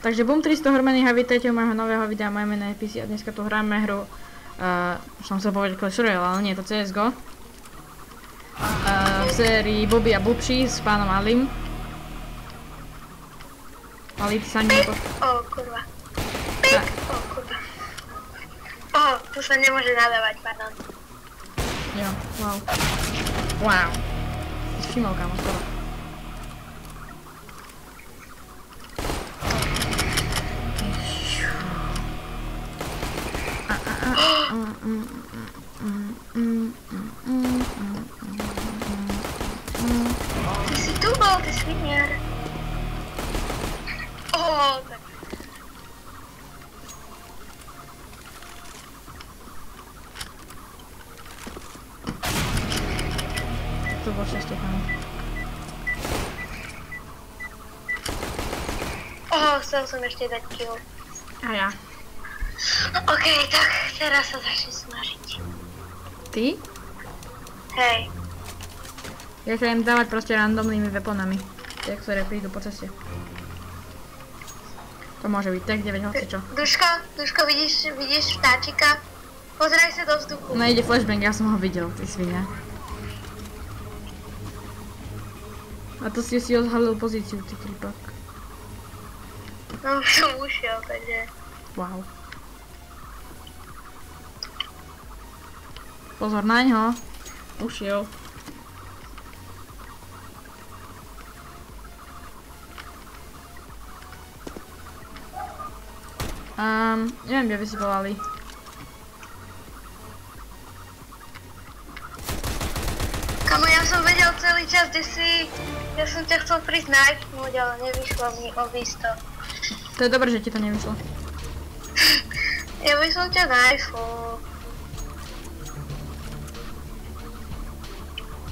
Takže boom 300 hormených a vítajte u môjho nového videa, moje meno je PC a dneska tu hráme hru, som sa povedať Clash Royale, ale nie je to CSGO. V sérii Bobby a Bubši s pánom Alim. Ali, ty sa nepo... kurva. Kurva. Tu sa nemôže nadávať, pardon. Jo, wow. Wow. Si všimol, kámo, skoro. Ty si tu bol, ty sviniar. Tak. To bol šťastie, kámo. Chcel som ešte dať kill. A ja. OK, tak teraz sa začne snažiť. Ty? Hej. Ja sa idem dávať proste randomnými weaponami, tie, ktoré prídu po ceste. To môže byť tak 9 hocičo. Duško, vidíš vtáčika? Pozeraj sa do vzduchu. No ide flashbang, ja som ho videl, ty svinia. A to si odhalil pozíciu, ty tripak. No už som ušiel, takže... Wow. Pozor naňho. Ušiel. Neviem, kde by si volali. Kamo, ja som vedel celý čas, kde si... Ja som ťa chcel prísť knifnúť, ale nevyšlo mi obisto. To je dobré, že ti to nevyšlo. Ja by som ťa knifol.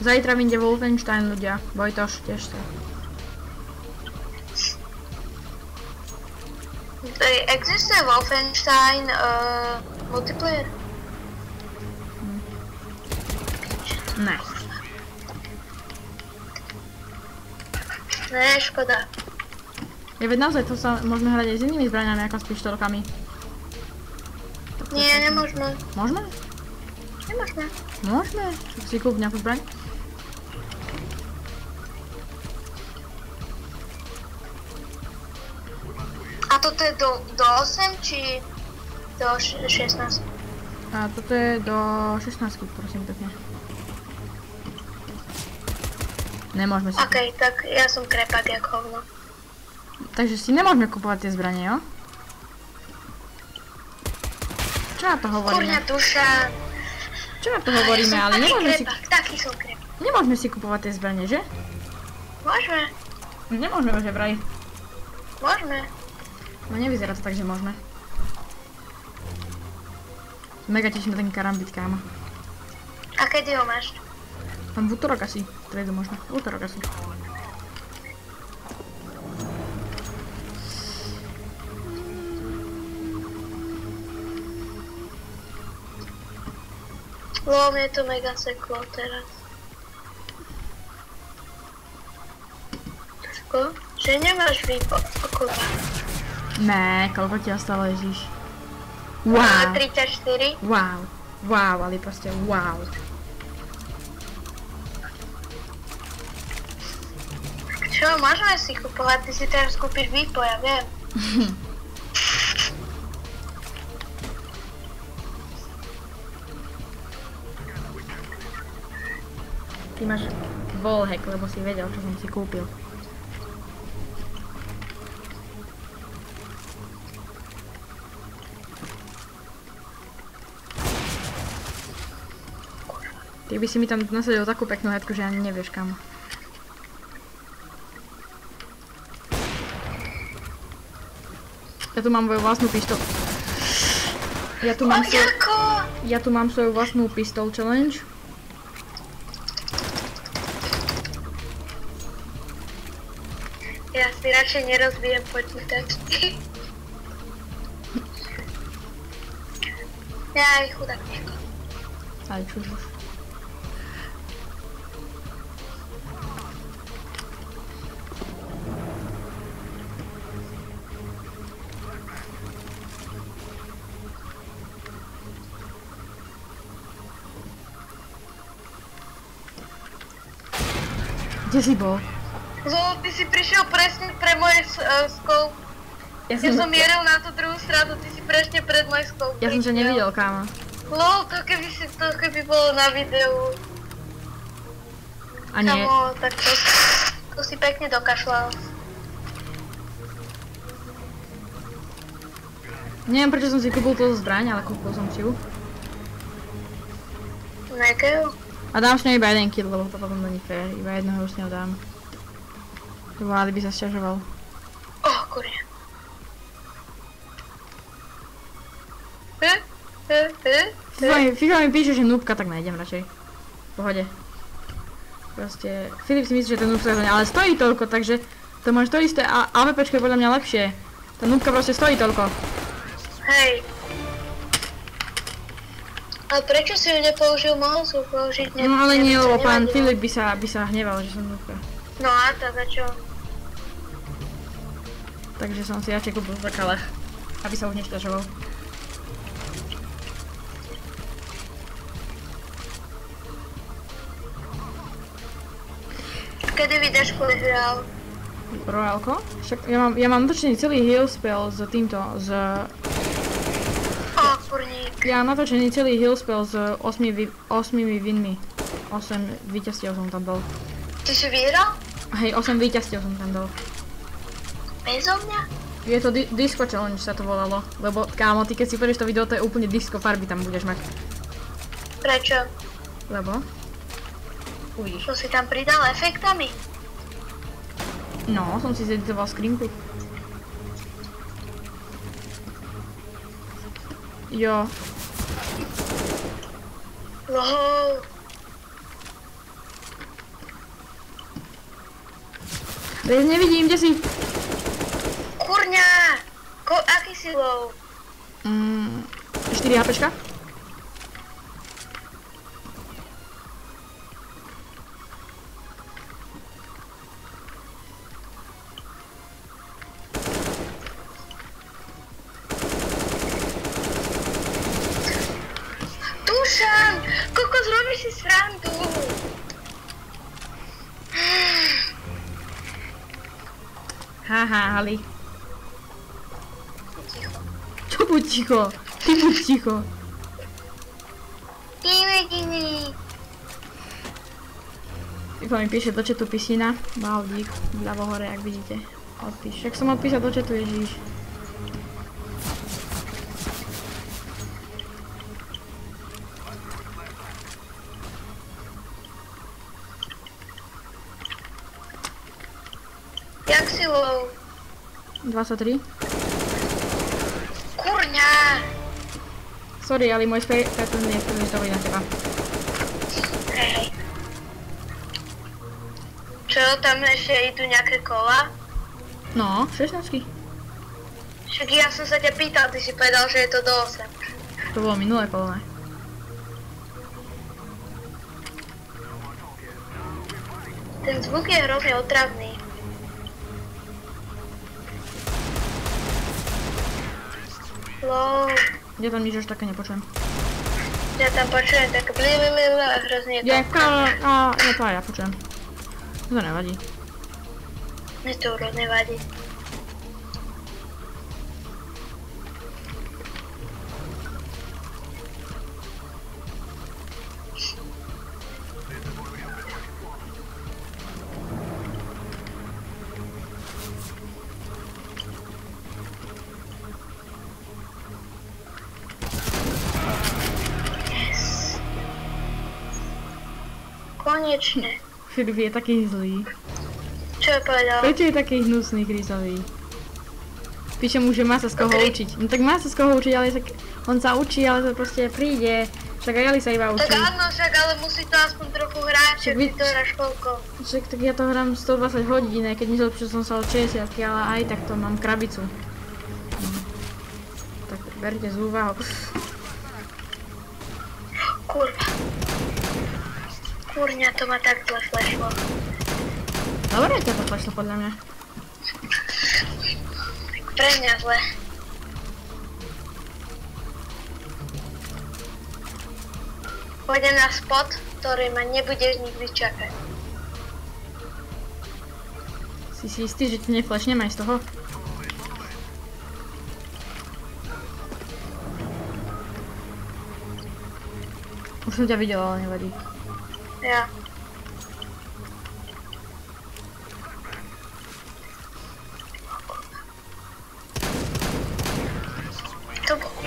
Zajtra vyjde Wolfenstein, ľudia. Vojtoš, tiež sa. Existuje Wolfenstein multiplayer? Ne. Ne, škoda. Je veď naozaj, to sa môžeme hrať aj s inými zbraňami, ako s pištolkami. Nie, nemôžeme. Môžeme? Nemôžeme. Môžeme. Si kúp nejakú zbraň? A toto je do 8 či do 16? A toto je do 16, prosím pekne. Nemôžeme si... OK, tak ja som krepak jak hovno. Takže si nemôžeme kupovať tie zbranie, jo? Čo na to hovoríme? Kurňa duša. Čo na to hovoríme, ale nemôžeme si... Taký som krepak. Nemôžeme si kupovať tie zbranie, že? Môžeme. Nemôžeme, že vraj. Môžeme. No nevyzerá to tak, že môžeme. Mega teším na ten karambit, kámo. A kedy ho máš? Tam v útorok asi. Trejdu možno. V útorok asi. Mne to mega seklo teraz. Tuško, že nemáš okolo. Né, koľko ti ostalo, Ježiš. Wow. 34. Wow. Wow, ale proste wow. Čo, môžeme si kupovať? Ty si teraz kúpiš výpoj, ja viem. Ty máš wallhack, lebo si vedel, čo som si kúpil. Ty by si mi tam nasadil takú peknú headku, že ani nevieš kam. Ja tu mám moju vlastnú pištol. Ja tu mám svoju vlastnú pistol challenge. Ja si radšej nerozbijem počítač. Jaj, chudák Miško. Aj čuž už. Kde si bol? Lol, ty si prišiel presne pre moje scope. Ja som mieril na tú druhú stranu, ty si presne pred môj scope. Ja som ťa nevidel, kámo. Lol, to keby bolo na videu. A nie. Kamo, tak to si pekne dokašľal. Neviem, prečo som si kúpil túto zbraň, ale kúpil som si ju. Nekeu? A dám s ňou iba jeden kill, lebo to potom není fair. Iba jednoho už s ňou dám. Lebo Ali by sa sťažoval. Kurňa. FIFA mi píše, že noobka, tak nájdem radšej. V pohode. Proste, Filip si myslí, že ten noobka to ale stojí toľko, takže to máš to isté a AWPčko je podľa mňa lepšie. Tá noobka proste stojí toľko. Hej. A prečo si ju nepoužil? Mohol si ju použiť? No ale nie, lebo pán Filip by sa hneval, že som noobka. No a teda čo? Takže som si radšej kúpil v zrkalách, aby sa už nešťažoval. Kedy vydáš Royal? Royalko? Však ja mám natočený celý heal spell s týmto, s... Kurník. Ja mám natočený celý heal spell s 8 winmi. 8 víťazstiev som tam dal. Ty si vyhral? Hej, 8 víťazstiev som tam dal. Bezo mňa? Je to disco challenge sa to volalo, lebo kámo, ty keď si pôjdeš to video, to je úplne disco farby tam budeš mať. Prečo? Lebo? Uvidíš. To si tam pridal efektami? No, som si zeditoval skrinku. Jo. Lohou. Nevidím, kde si? Kurňa! Aký si low? 4 HPčka? Dušan! Kokos, robíš si srandu! Haha, Ali. Ticho. Čo buď ticho? Ty buď ticho. Iba mi píše do chatu pisina. Baldík, vľavo hore, ak vidíte. Odpíš. Však som odpísal do chatu, ježíš. Jak si low? 23. Kurňa! Sorry, ale môj pattern je stojí na teba. Hej. Čo, tam ešte idú nejaké kola? No, 16. Však ja som sa ťa pýtal, ty si povedal, že je to do 8. To bolo minulé kolo, ne? Ten zvuk je hrozne otravný. Lol. Ja tam nič už také nepočujem. Ja tam počujem tak blililila a hrozne je to. Ja to aj ja počujem. To nevadí. Mne to nevadí. Konečne. Filip je taký zlý. Čo povedal? Prečo je taký hnusný, krízový? Píše mu, že má sa z koho učiť. No tak má sa z koho učiť, ale on sa učí, ale to proste príde. Však aj Ali sa iba učí. Tak áno, však ale musí to aspoň trochu hrať, že ty to hráš koľko. Však tak ja to hrám 120 hodín, keď nezlepšil som sa od 60, ale aj tak to mám krabicu. Tak berte z úvahu. Kurva. Kurňa, to ma tak zle flashlo. Dobre ťa to flashlo podľa mňa. Pre mňa zle. Pôjdem na spot, ktorý ma nebudeš nikdy čakať. Si istý, že ti neflashnem aj z toho? Už som ťa videla, ale nevadí. Ja.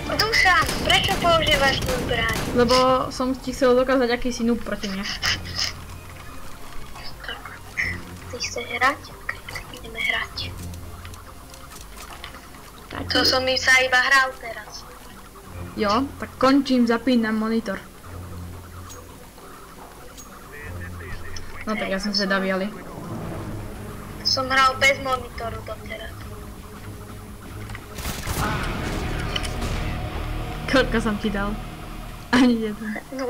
Dušan, prečo používaš tú zbraň? Lebo som ti chcel dokázať, aký si noob proti mne. Tak. Ty chceš hrať? Ok, tak ideme hrať. To som mi sa iba hral teraz. Jo, tak končím, zapínam monitor. No tak ja som zvedavý, ale... Som hral bez monitoru doteraz. Koľko som ti dal? Ani jeden. 0.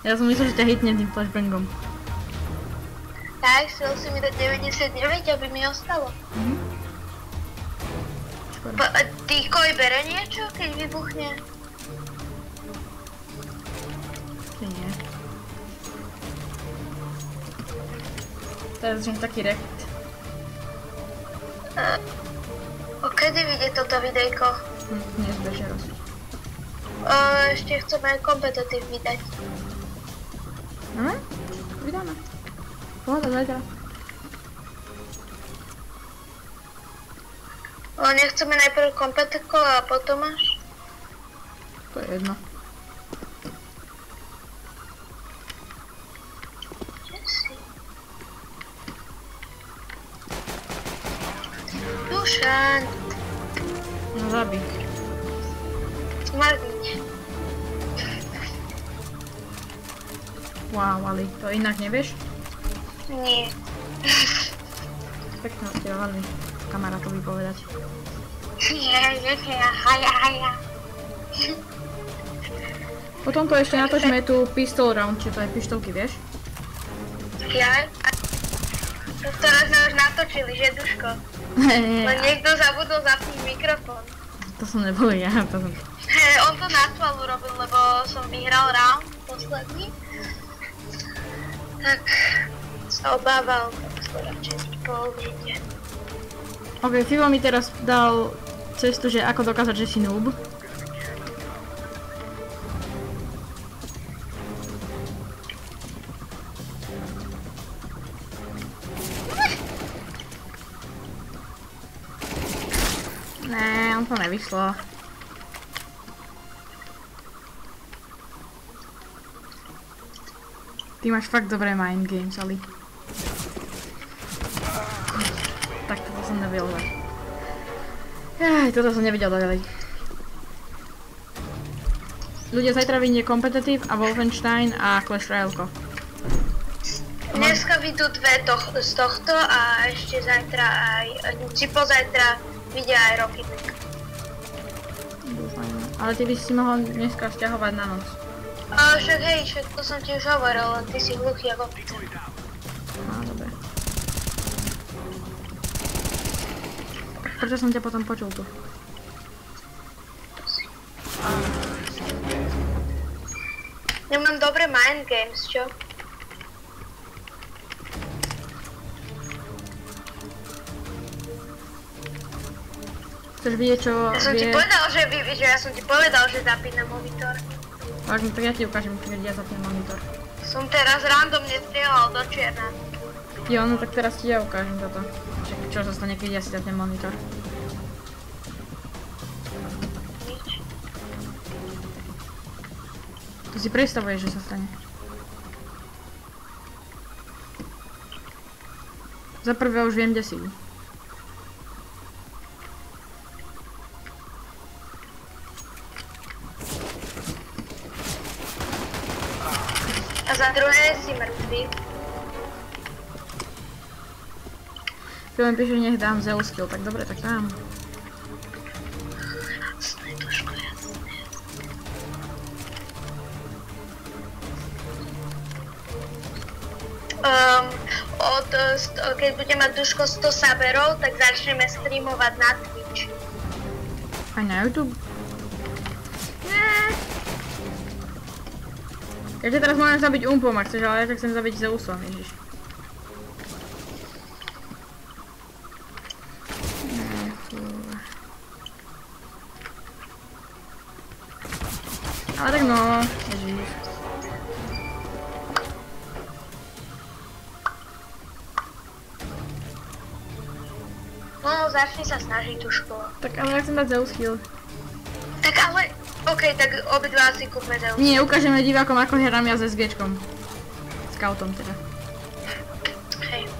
Ja som myslel, že ťa hitnem tým flashbangom. Tak, chcel si mi dať 99, aby mi ostalo. Týkoj bere niečo, keď vybuchne? Nie. Teraz začnem taký rekt. Kedy vyjde toto videjko? Dnes večer asi. Ešte chceme kompetitív vydať. Vydáme. Pohoda, zajtra. Nechceme najprv kompetitko a potom až? To je jedno. Kde si? Dušan! No zabij. Zmarniť. Wow, Ali, to inak nevieš? Nie. Pekne od teba, veľmi kamarátovi povedať. Haja. Potom to ešte natočíme tu pistol round, či to je pištolky, vieš? Ja? To teraz sme už natočili, že Duško? Len niekto zabudol zapnúť mikrofón. To som nebol ja, to som... On to na chválu robil, lebo som vyhral round posledný. Tak sa obával, tak to radšej povedie. Ok, Fivo mi teraz dal cestu, že ako dokázať, že si noob. Ne, on to nevyšlo. Ty máš fakt dobré mind games, Ali. Tak toto som nevedel dať. Jaj, toto som nevedel dať. Ľudia, zajtra vyjde Competitive a Wolfenstein a Clash Royale. Dneska vyjdú dve z tohto a ešte zajtra aj, či pozajtra vyjde aj Rocket League. Dúfajme. Ale ty by si mohol dneska sťahovať na noc. Však hej, to som ti už hovoril, len ty si hluchý ako opica. Dobre. Prečo som ťa potom počul tu? Ja mám dobré mind games, čo? Chceš vidieť, čo Ja som ti povedal, že zapínam monitor. Tak ja ti ukážem, keď ja zapnem monitor. Som teraz randomne strieľal do čierna. Jo, no tak teraz ti ja ukážem toto. Čo sa stane, keď ja si zapnem monitor. Nič. To si predstavuješ, že sa stane. Za prvé už viem, kde si. A za druhé si mŕtvý. Keď len píše, nech dám Zeus kill, tak dobre, tak dám. Jasné, Duško, jasné. Keď bude mať Duško 100 saberov, tak začneme streamovať na Twitch. Aj na YouTube? Ja ťa teraz môžem zabiť Umpom, ak chceš, ale ja ťa chcem zabiť Zeusom, ježiš. Ale tak no, ježiš. No, začni sa snažiť tú školu. Tak ale ja chcem dať Zeus heal. Tak ale, okej, tak obidva si kúpme Zeus. Nie, ukážeme divákom ako hrám ja s SGčkom. Scoutom teda. Hej.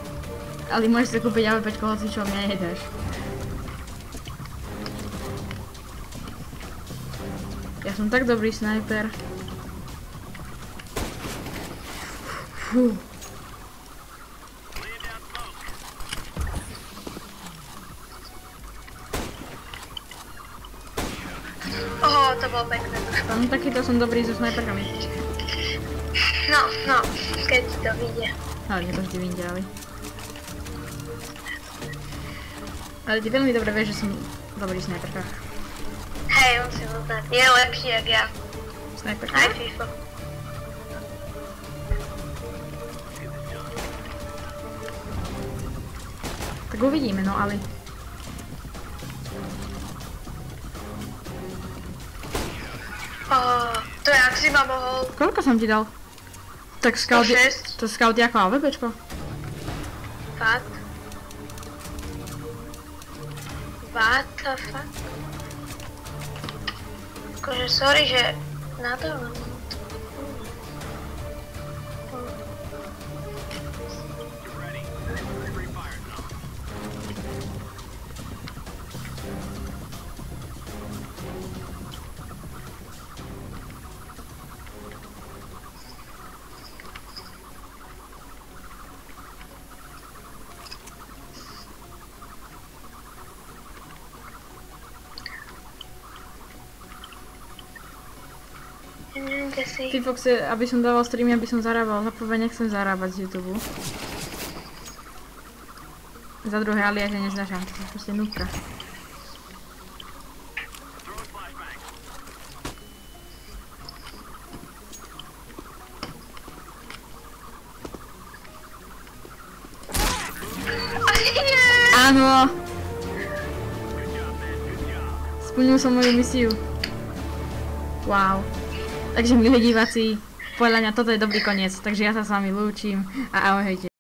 Ale môžeš si kúpiť AWP, hoci čo mňa nedáš. Ja som tak dobrý snajper. Fú. Oho, to bolo pekné duško. Takýto som dobrý so snajperkami. No, keď ti to vyjde. Ale nie to vždy vyjde, ale. Ale ty veľmi dobre vieš, že som dobrý v snajperkách. Hej, musím uznať. Je lepší jak ja. Snajperka? Aj FIFA. Tak uvidíme, no ale. To jak si ma mohol? Koľko som ti dal? Tak scout je... 106. To scout je ako AWPčko? Fakt? What the fuck? Akože sorry, že na to... Kde si? Ty Fox, aby som dával streamy, aby som zarábal. Za prvé nechcem zarábať z YouTube. Za druhé, ale ja že neznášam, to je proste núbka. Áno! Splnil som moju misiu. Wow. Takže milí diváci, podľa mňa toto je dobrý koniec, takže ja sa s vami lúčim a ahojte.